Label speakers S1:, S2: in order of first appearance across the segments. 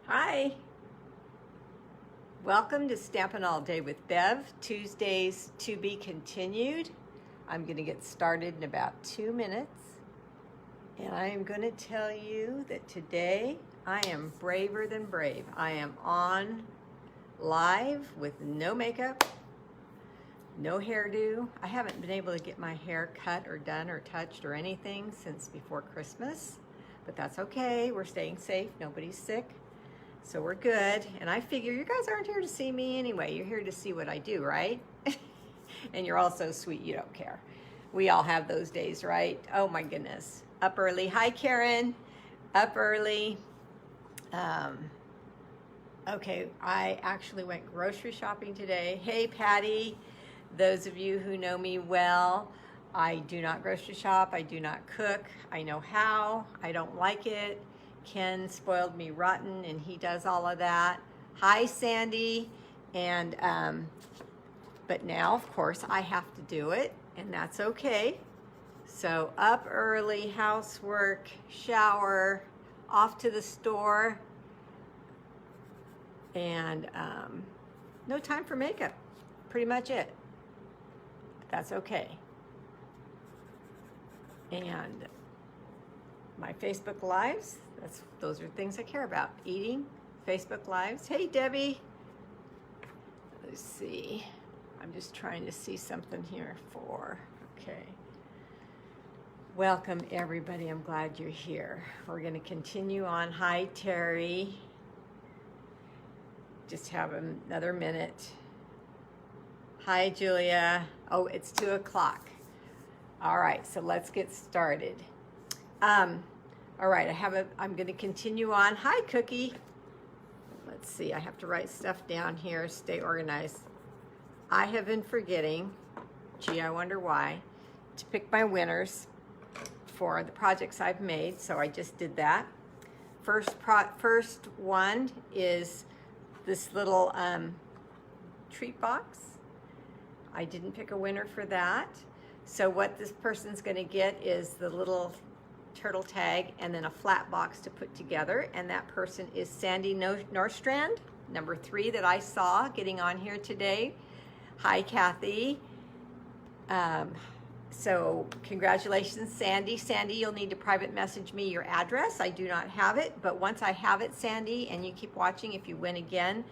S1: Hi, welcome to Stampin' All Day with Bev, Tuesdays to be continued. I'm going to get started in about 2 minutes, and I am going to tell you that today I am braver than brave. I am on live with no makeup, no hairdo. I haven't been able to get my hair cut or done or touched or anything since before Christmas, but that's okay. We're staying safe. Nobody's sick. So we're good, and I figure you guys aren't here to see me anyway. You're here to see what I do, right? And you're all so sweet, you don't care. We all have those days, right? Oh my goodness. Up early. Hi, Karen. Up early. Okay, I actually went grocery shopping today. Hey, Patty. Those of you who know me well, I do not grocery shop. I do not cook. I know how. I don't like it. Ken spoiled me rotten, and he does all of that. Hi, Sandy. And but now, of course, I have to do it, and that's okay. So up early, housework, shower, off to the store, and no time for makeup. Pretty much it. But that's okay. And my Facebook Lives, those are things I care about. Eating, Facebook Lives. Hey, Debbie. Let's see. I'm just trying to see something here okay. Welcome, everybody. I'm glad you're here. We're going to continue on. Hi, Terry. Just have another minute. Hi, Julia. Oh, it's 2 o'clock. All right, so let's get started. All right, I'm going to continue on. Hi, Cookie. Let's see, I have to write stuff down here, stay organized. I have been forgetting, gee, I wonder why, to pick my winners for the projects I've made, so I just did that. First one is this little treat box. I didn't pick a winner for that. So what this person's going to get is the little turtle tag and then a flat box to put together, and that person is Sandy Norstrand, number 3 that I saw getting on here today. Hi, Kathy. So congratulations, Sandy. Sandy, you'll need to private message me your address. I do not have it, but once I have it, Sandy, and you keep watching, if you win again,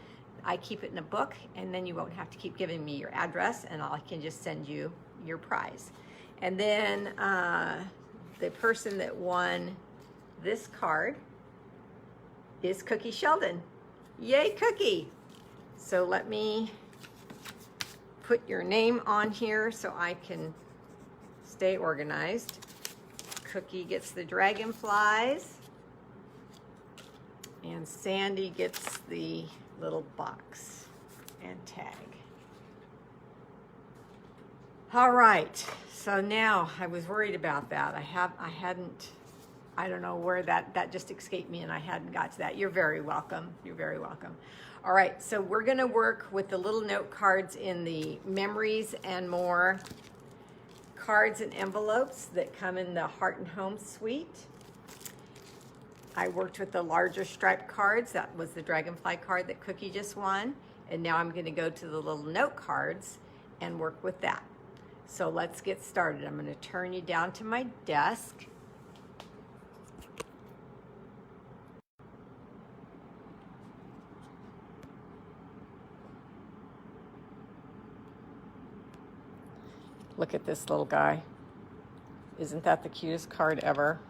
S1: I keep it in a book, and then you won't have to keep giving me your address, and I can just send you your prize. And then the person that won this card is Cookie Sheldon. Yay, Cookie! So let me put your name on here so I can stay organized. Cookie gets the dragonflies, and Sandy gets the little box and tag. All right, so now I was worried about that. I don't know where that just escaped me, and I hadn't got to that. You're very welcome. You're very welcome. All right, so we're gonna work with the little note cards in the Memories and More cards and envelopes that come in the Heart and Home suite. I worked with the larger striped cards. That was the Dragonfly card that Cookie just won. And now I'm gonna go to the little note cards and work with that. So let's get started. I'm going to turn you down to my desk. Look at this little guy. Isn't that the cutest card ever?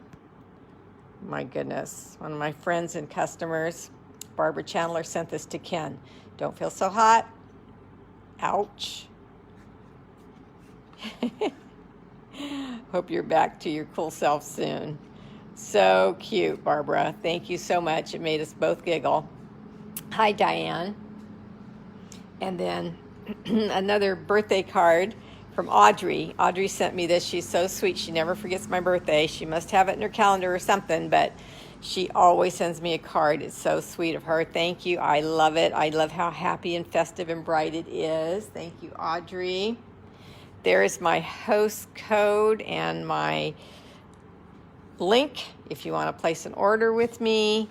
S1: My goodness. One of my friends and customers, Barbara Chandler, sent this to Ken. Don't feel so hot. Ouch. Hope you're back to your cool self soon. So cute, Barbara. Thank you so much. It made us both giggle. Hi, Diane. And then another birthday card from Audrey. Audrey sent me this. She's so sweet. She never forgets my birthday. She must have it in her calendar or something, but she always sends me a card. It's so sweet of her. Thank you. I love it. I love how happy and festive and bright it is. Thank you, Audrey. There's my host code and my link if you want to place an order with me.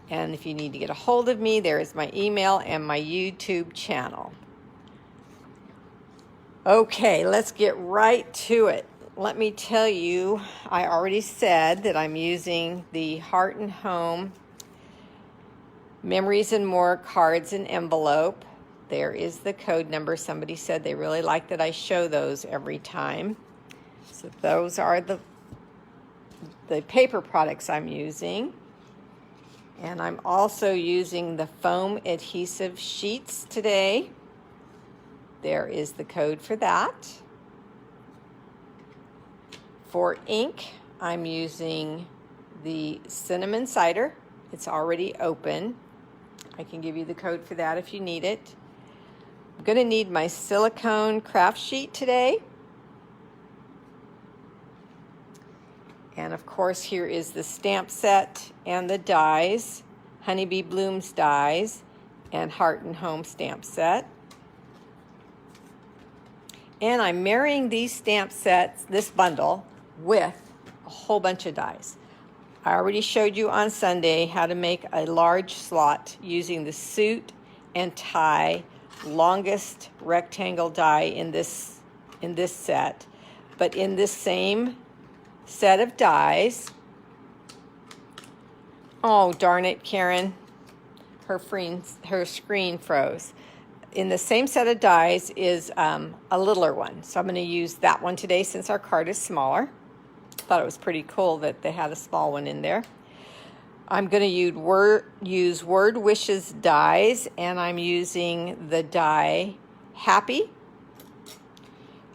S1: And if you need to get a hold of me, there is my email and my YouTube channel. Okay, let's get right to it. Let me tell you, I already said that I'm using the Heart and Home Memories and More cards and envelope. There is the code number. Somebody said they really like that I show those every time. So those are the paper products I'm using. And I'm also using the foam adhesive sheets today. There is the code for that. For ink, I'm using the cinnamon cider. It's already open. I can give you the code for that if you need it. I'm going to need my silicone craft sheet today. And of course, here is the stamp set and the dies, Honeybee Blooms dies, and Heart and Home stamp set. And I'm marrying these stamp sets, this bundle, with a whole bunch of dies. I already showed you on Sunday how to make a large slot using the suit and tie longest rectangle die in this set. But in this same set of dies, oh darn it, Karen, her screen froze. In the same set of dies is a littler one, so I'm going to use that one today since our card is smaller. Thought it was pretty cool that they had a small one in there. I'm going to use Word Wishes dies, and I'm using the die Happy,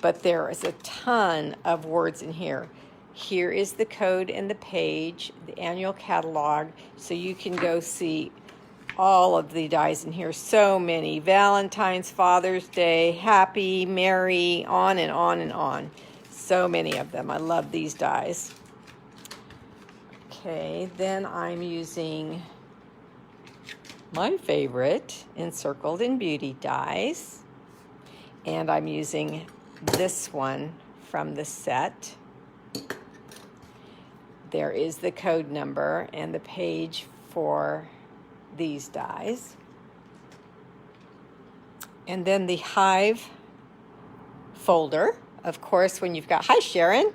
S1: but there is a ton of words in here. Here is the code and the page, the annual catalog, so you can go see all of the dies in here. So many. Valentine's, Father's Day, Happy, Merry, on and on and on. So many of them. I love these dies. Okay, then I'm using my favorite Encircled in Beauty dies. And I'm using this one from the set. There is the code number and the page for these dies. And then the Hive folder. Of course, when you've got, hi Sharon.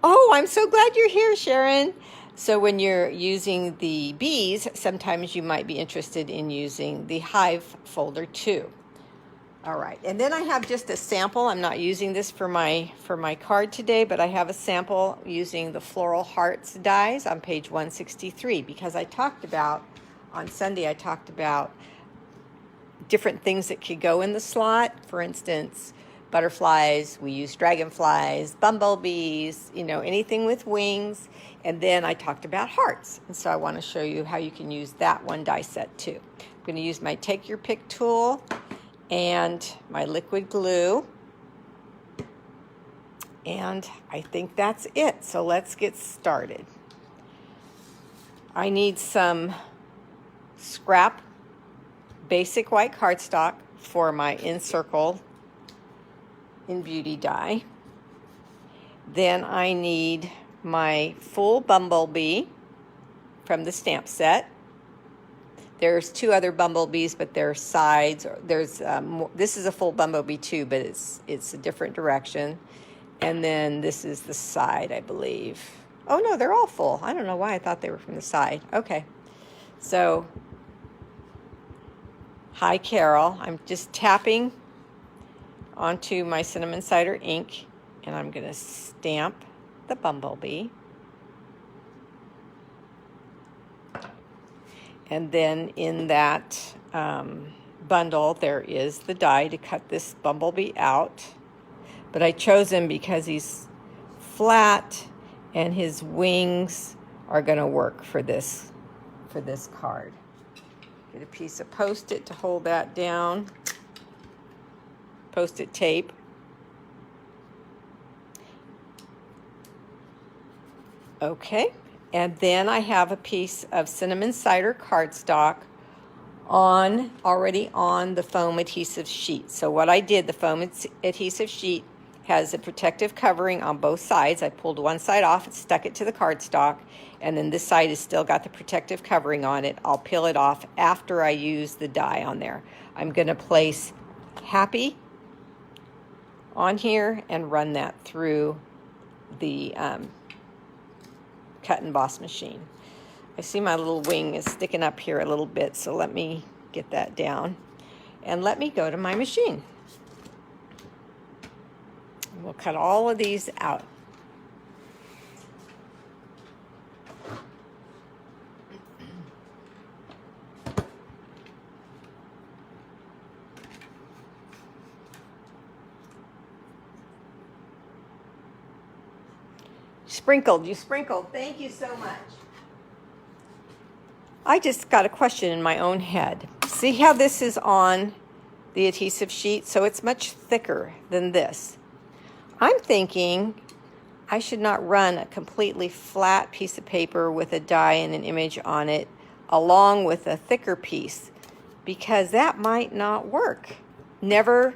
S1: Oh, I'm so glad you're here, Sharon. So when you're using the bees, sometimes you might be interested in using the Hive folder too. All right, and then I have just a sample. I'm not using this for my card today, but I have a sample using the Floral Hearts dies on page 163 because I talked about, on Sunday, I talked about different things that could go in the slot. For instance, butterflies, we use dragonflies, bumblebees, anything with wings. And then I talked about hearts. And so I want to show you how you can use that one die set too. I'm going to use my Take Your Pick tool and my liquid glue. And I think that's it. So let's get started. I need some scrap basic white cardstock for my Encircled in Beauty die. Then I need my full bumblebee from the stamp set. There's two other bumblebees, but they're sides. There's this is a full bumblebee too, but it's a different direction. And then this is the side, I believe. Oh no, they're all full. I don't know why I thought they were from the side. Okay, so hi Carol. I'm just tapping onto my cinnamon cider ink, and I'm going to stamp the bumblebee. And then in that bundle, there is the die to cut this bumblebee out. But I chose him because he's flat and his wings are going to work for this card. Get a piece of Post-it to hold that down. Post-it tape. Okay, and then I have a piece of cinnamon cider cardstock already on the foam adhesive sheet. So what I did, the foam adhesive sheet has a protective covering on both sides. I pulled one side off and stuck it to the cardstock, and then this side has still got the protective covering on it. I'll peel it off after I use the die on there. I'm going to place Happy on here and run that through the cut and emboss machine. I see my little wing is sticking up here a little bit, so let me get that down and let me go to my machine. We'll cut all of these out. You sprinkled. Thank you so much. I just got a question in my own head. See how this is on the adhesive sheet? So it's much thicker than this. I'm thinking I should not run a completely flat piece of paper with a die and an image on it along with a thicker piece, because that might not work. Never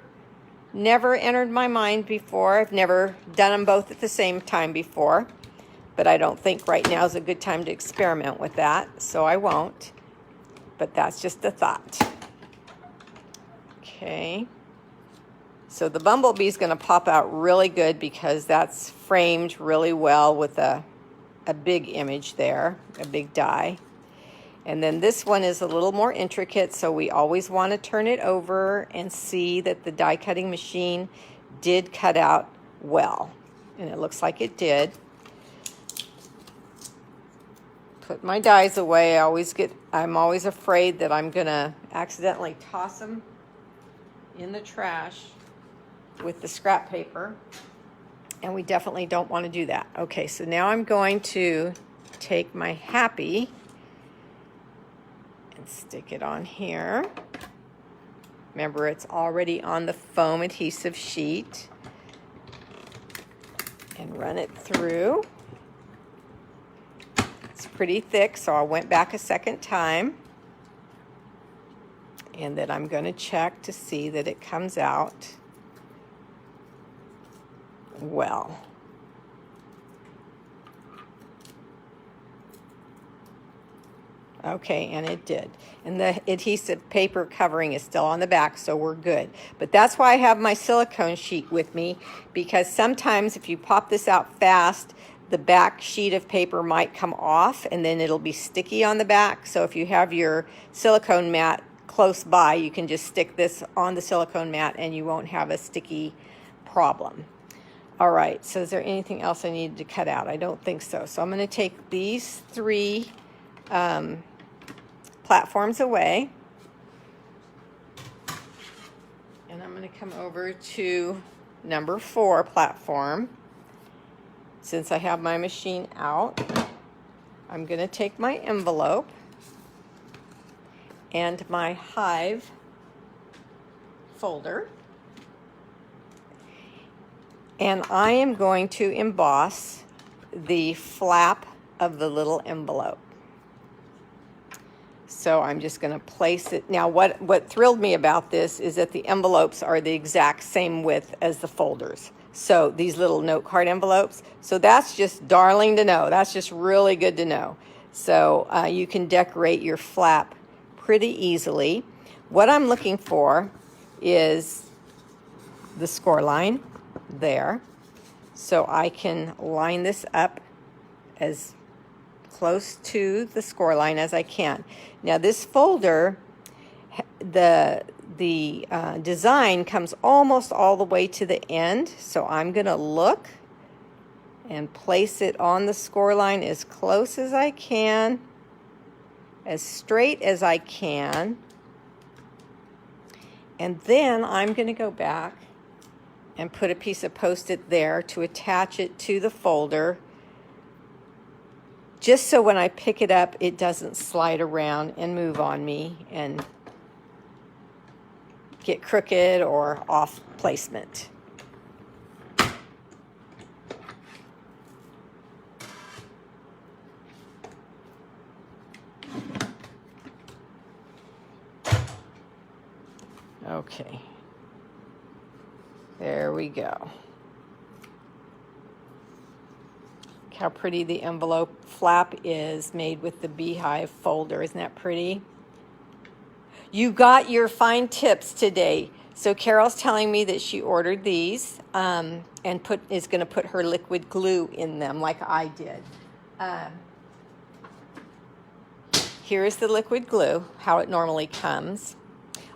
S1: entered my mind before. I've never done them both at the same time before, but I don't think right now is a good time to experiment with that, so I won't. But that's just a thought. Okay. So the bumblebee is going to pop out really good because that's framed really well with a big image there, a big die. And then this one is a little more intricate, so we always want to turn it over and see that the die cutting machine did cut out well. And it looks like it did. Put my dies away. I'm always afraid that I'm going to accidentally toss them in the trash with the scrap paper. And we definitely don't want to do that. Okay, so now I'm going to take my Happy and stick it on here. Remember, it's already on the foam adhesive sheet. And run it through. It's pretty thick, so I went back a second time. And then I'm going to check to see that it comes out well. Okay, and it did. And the adhesive paper covering is still on the back, so we're good. But that's why I have my silicone sheet with me, because sometimes if you pop this out fast, the back sheet of paper might come off and then it'll be sticky on the back. So if you have your silicone mat close by, you can just stick this on the silicone mat and you won't have a sticky problem. All right, so is there anything else I needed to cut out? I don't think so. So I'm going to take these three platforms away. And I'm going to come over to number 4 platform. Since I have my machine out, I'm going to take my envelope and my Hive folder, and I am going to emboss the flap of the little envelope. So I'm just going to place it. Now what thrilled me about this is that the envelopes are the exact same width as the folders. So these little note card envelopes. So that's just darling to know. That's just really good to know. So you can decorate your flap pretty easily. What I'm looking for is the score line there. So I can line this up as close to the score line as I can. Now this folder, the design comes almost all the way to the end, so I'm going to look and place it on the score line as close as I can, as straight as I can, and then I'm going to go back and put a piece of Post-it there to attach it to the folder, just so when I pick it up it doesn't slide around and move on me and get crooked or off placement. Okay, there we go. how pretty the envelope flap is made with the beehive folder. Isn't that pretty? You got your fine tips today. So Carol's telling me that she ordered these and is going to put her liquid glue in them like I did. Here is the liquid glue, how it normally comes.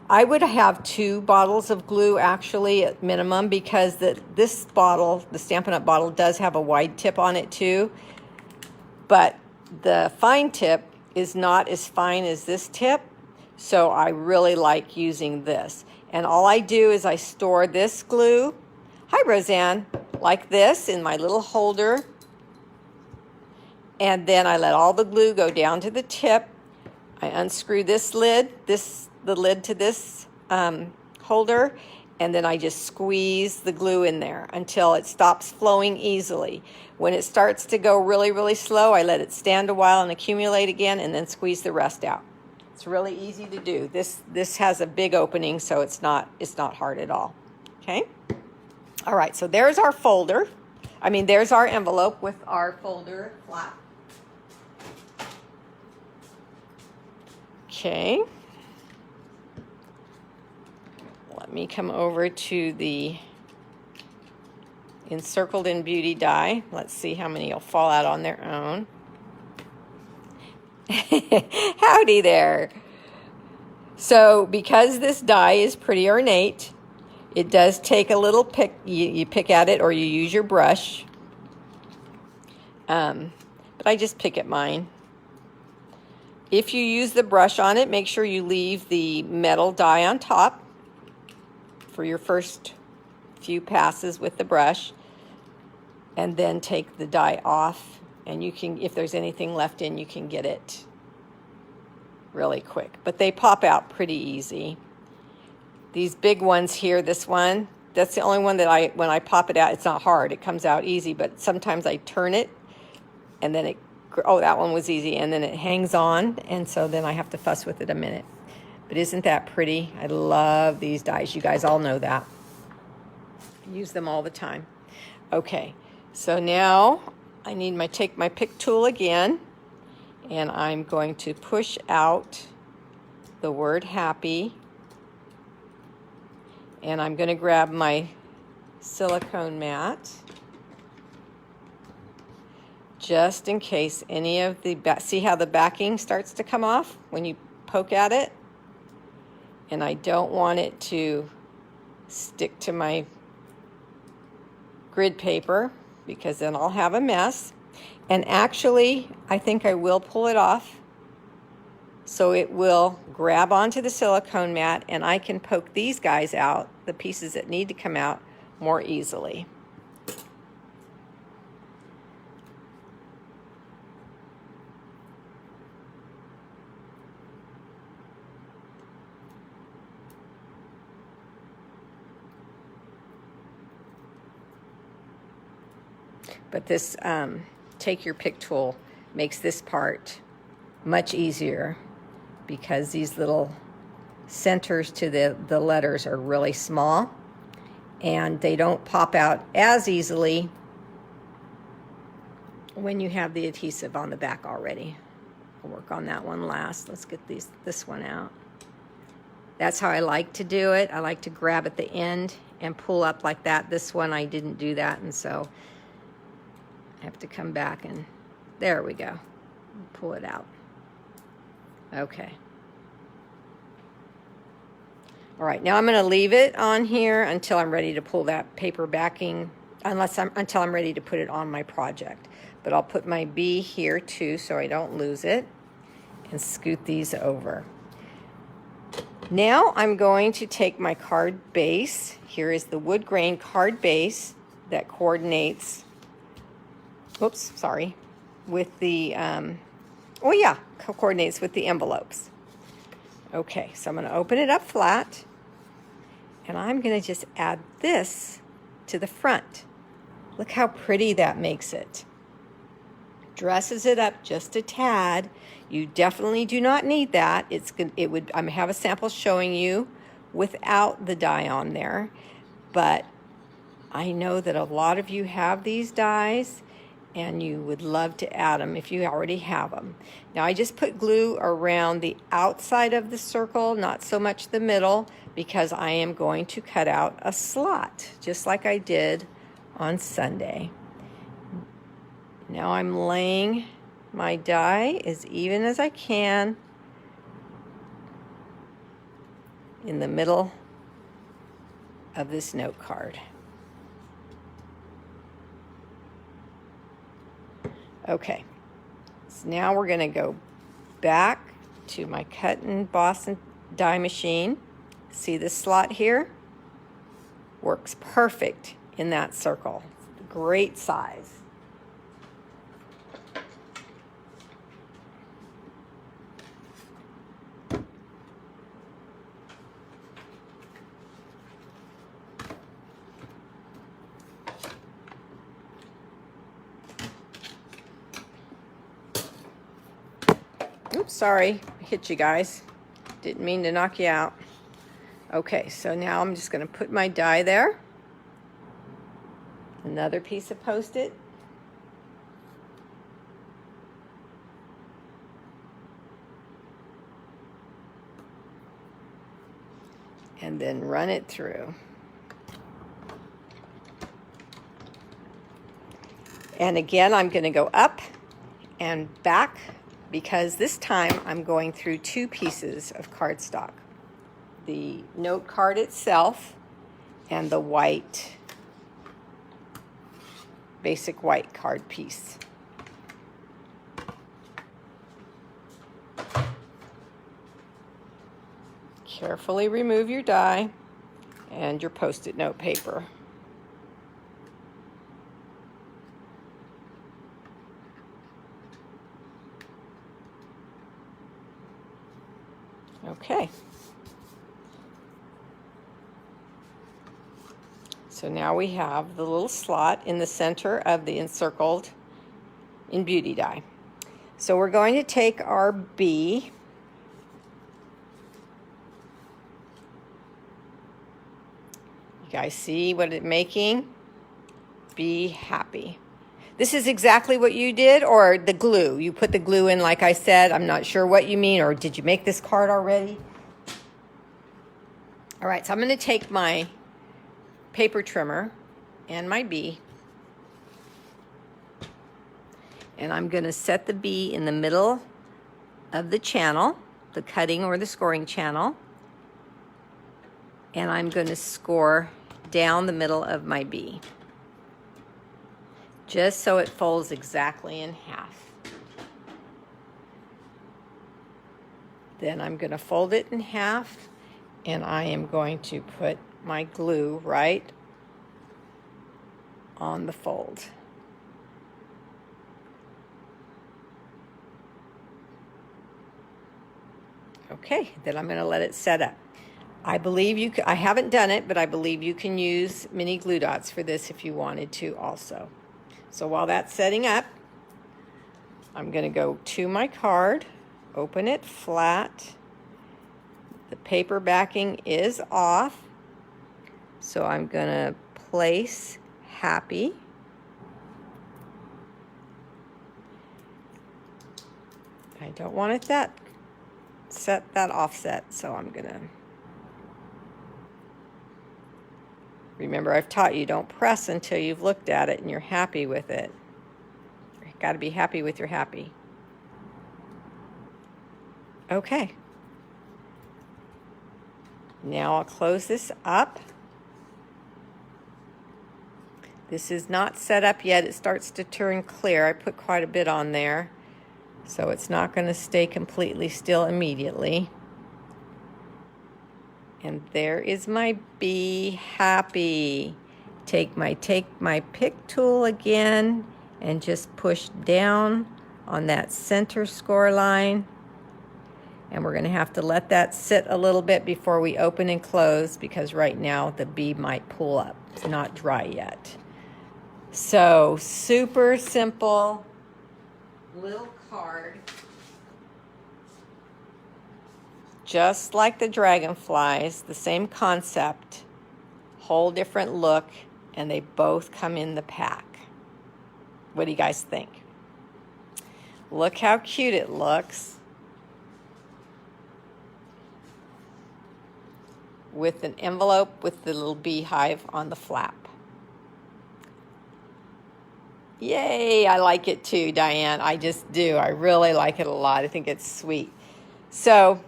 S1: I would have 2 bottles of glue actually at minimum, because this bottle, the Stampin' Up! Bottle, does have a wide tip on it too. But the fine tip is not as fine as this tip, so I really like using this. And all I do is I store this glue, hi Roseanne, like this in my little holder. And then I let all the glue go down to the tip. I unscrew this lid, the lid to this holder, and then I just squeeze the glue in there until it stops flowing easily. When it starts to go really, really slow, I let it stand a while and accumulate again, and then squeeze the rest out. It's really easy to do. This has a big opening, so it's not hard at all. Okay? All right, so there's our folder. There's our envelope with our folder flap. Okay. Let me come over to the Encircled in Beauty die. Let's see how many will fall out on their own. Howdy there. So because this die is pretty ornate, it does take a little pick. You pick at it or you use your brush. But I just pick at mine. If you use the brush on it, make sure you leave the metal die on top for your first few passes with the brush, and then take the die off, and you can, if there's anything left in, you can get it really quick. But they pop out pretty easy. These big ones here, this one, that's the only one that when I pop it out, it's not hard. It comes out easy, but sometimes I turn it, and then that one was easy, and then it hangs on, and so then I have to fuss with it a minute. But isn't that pretty? I love these dies. You guys all know that. I use them all the time. Okay, so now I need take my pick tool again, and I'm going to push out the word happy, and I'm going to grab my silicone mat, just in case any of the see how the backing starts to come off when you poke at it? And I don't want it to stick to my grid paper, because then I'll have a mess. And actually, I think I will pull it off, so it will grab onto the silicone mat, and I can poke these guys out, the pieces that need to come out, more easily. But this take your pick tool makes this part much easier, because these little centers to the letters are really small, and they don't pop out as easily when you have the adhesive on the back already. I'll work on that one last. Let's get this one out. That's how I like to do it. I like to grab at the end and pull up like that. This one I didn't do that, and so I have to come back, and there we go. Pull it out. Okay. All right, now I'm going to leave it on here until I'm ready to pull that paper backing, until I'm ready to put it on my project. But I'll put my B here too, so I don't lose it, and scoot these over. Now I'm going to take my card base. Here is the wood grain card base that coordinates, with the, coordinates with the envelopes. Okay, so I'm going to open it up flat, and I'm going to just add this to the front. Look how pretty that makes it. Dresses it up just a tad. You definitely do not need that. I have a sample showing you without the die on there, but I know that a lot of you have these dies, and you would love to add them if you already have them. Now I just put glue around the outside of the circle, not so much the middle, because I am going to cut out a slot, just like I did on Sunday. Now I'm laying my die as even as I can in the middle of this note card. Okay, so now we're going to go back to my cut and emboss and die machine. See this slot here? Works perfect in that circle. Great size. Oops, sorry, I hit you guys. Didn't mean to knock you out. Okay, so now I'm just going to put my die there. Another piece of Post-it. And then run it through. And again, I'm going to go up and back, because this time I'm going through two pieces of cardstock. The note card itself and the white, basic white card piece. Carefully remove your die and your Post-it note paper. Okay. So now we have the little slot in the center of the encircled in beauty die. So we're going to take our bee. You guys see what it's making? Be happy. This is exactly what you did, or the glue. You put the glue in like I said. I'm not sure what you mean, or did you make this card already? All right, so I'm going to take my paper trimmer and my bee, and I'm going to set the bee in the middle of the channel, the cutting or the scoring channel, and I'm going to score down the middle of my bee, just so it folds exactly in half. Then I'm going to fold it in half, and I am going to put my glue right on the fold. Okay, then I'm going to let it set up. I believe you can, I haven't done it, but I believe you can use mini glue dots for this if you wanted to also. So while that's setting up, I'm going to go to my card, open it flat. The paper backing is off, so I'm going to place happy. I don't want it set that offset, so I'm going to... Remember, I've taught you, don't press until you've looked at it and you're happy with it. You've got to be happy with your happy. Okay. Now I'll close this up. This is not set up yet. It starts to turn clear. I put quite a bit on there, so it's not going to stay completely still immediately. And there is my Be Happy. Take my pick tool again and just push down on that center score line. And we're going to have to let that sit a little bit before we open and close, because right now the bee might pull up. It's not dry yet. So super simple little card. Just like the dragonflies, the same concept, whole different look, and they both come in the pack. What do you guys think? Look how cute it looks. With an envelope with the little beehive on the flap. Yay, I like it too, Diane. I just do. I really like it a lot. I think it's sweet. So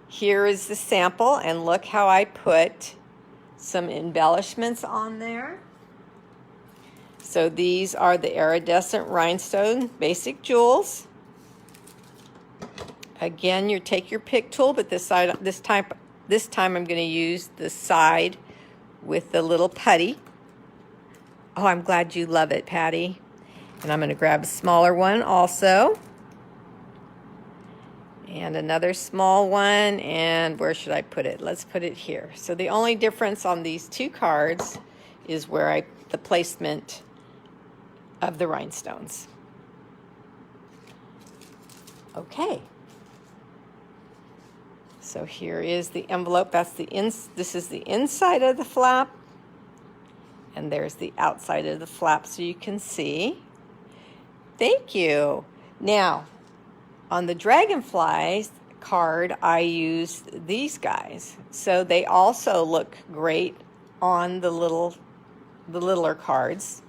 S1: here is the sample, and look how I put some embellishments on there. So these are the Iridescent Rhinestone Basic Jewels. Again, you take your pick tool, but this time I'm going to use the side with the little putty. Oh, I'm glad you love it, Patty. And I'm going to grab a smaller one also. And another small one. And where should I put it? Let's put it here. So the only difference on these two cards is where the placement of the rhinestones. Okay. So here is the envelope. This is the inside of the flap. And there's the outside of the flap so you can see. Thank you. Now, on the Dragonfly card, I used these guys. So they also look great on the littler cards.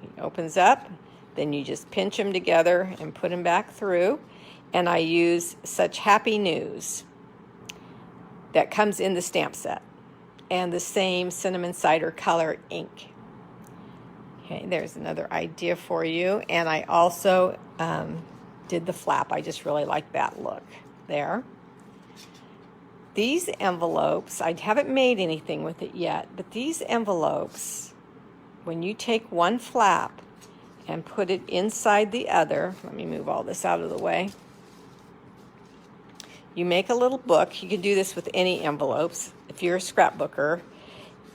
S1: It opens up, then you just pinch them together and put them back through. And I use Such Happy News that comes in the stamp set, and the same cinnamon cider color ink. Okay, there's another idea for you. And I also did the flap. I just really like that look there. These envelopes, I haven't made anything with it yet, but these envelopes, when you take one flap and put it inside the other, let me move all this out of the way. You make a little book. You can do this with any envelopes if you're a scrapbooker,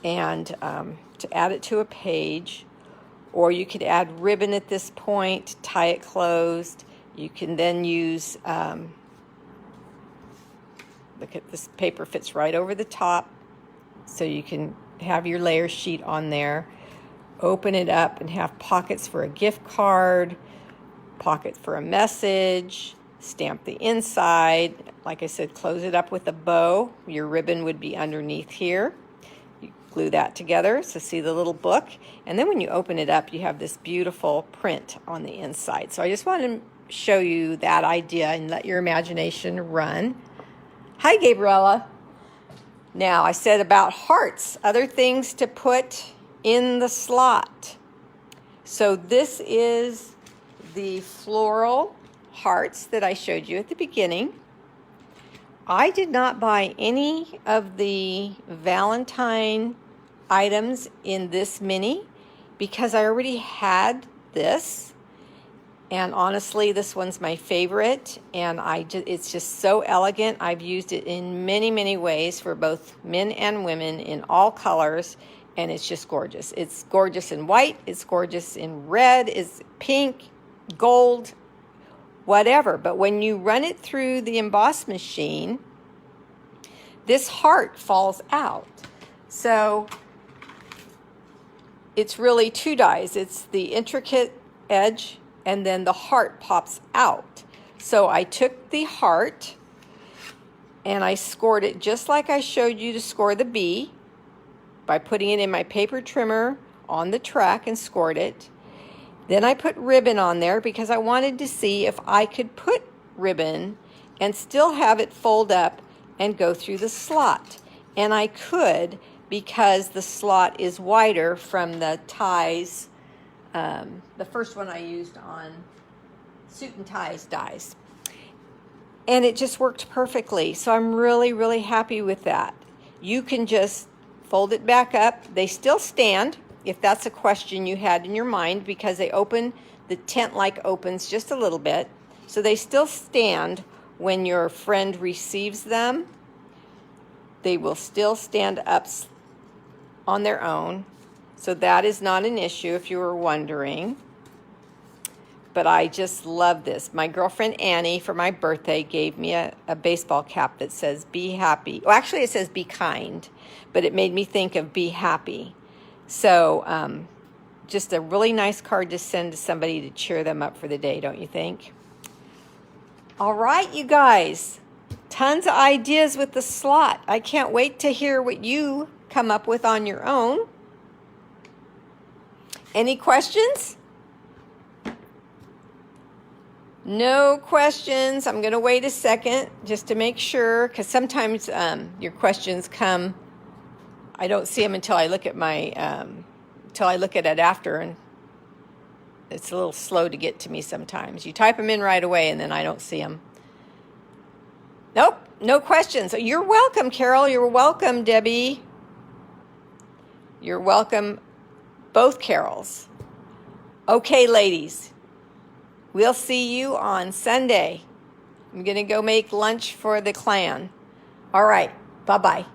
S1: and to add it to a page, or you could add ribbon at this point, tie it closed. You can then use, look at this paper fits right over the top, so you can have your layer sheet on there. Open it up and have pockets for a gift card, pocket for a message. Stamp the inside. Like I said, close it up with a bow. Your ribbon would be underneath here. You glue that together, so see the little book. And then when you open it up, you have this beautiful print on the inside. So I just wanted to show you that idea and let your imagination run. Hi, Gabriella. Now, I said about hearts, other things to put in the slot. So this is the Floral Hearts that I showed you at the beginning. I did not buy any of the Valentine items in this mini because I already had this, and honestly this one's my favorite, and it's just so elegant. I've used it in many ways for both men and women in all colors, and it's just gorgeous. It's gorgeous in white, it's gorgeous in red, it's pink, gold, whatever. But when you run it through the emboss machine, this heart falls out. So it's really two dies. It's the intricate edge, and then the heart pops out. So I took the heart and I scored it just like I showed you to score the bee by putting it in my paper trimmer on the track and scored it. Then I put ribbon on there because I wanted to see if I could put ribbon and still have it fold up and go through the slot. And I could, because the slot is wider from the ties, the first one I used on Suit and Ties dies. And it just worked perfectly. So I'm really happy with that. You can just fold it back up. They still stand, if that's a question you had in your mind, because they open, the tent-like opens just a little bit. So they still stand when your friend receives them. They will still stand up on their own. So that is not an issue if you were wondering. But I just love this. My girlfriend Annie, for my birthday, gave me a baseball cap that says, be happy. Well, actually it says be kind, but it made me think of be happy. So just a really nice card to send to somebody to cheer them up for the day, don't you think? All right, you guys. Tons of ideas with the slot. I can't wait to hear what you come up with on your own. Any questions? No questions. I'm going to wait a second just to make sure, because sometimes your questions come, I don't see them until I look at it after, and it's a little slow to get to me sometimes. You type them in right away and then I don't see them. Nope, no questions. You're welcome, Carol. You're welcome, Debbie. You're welcome, both Carols. Okay, ladies. We'll see you on Sunday. I'm going to go make lunch for the clan. All right. Bye-bye.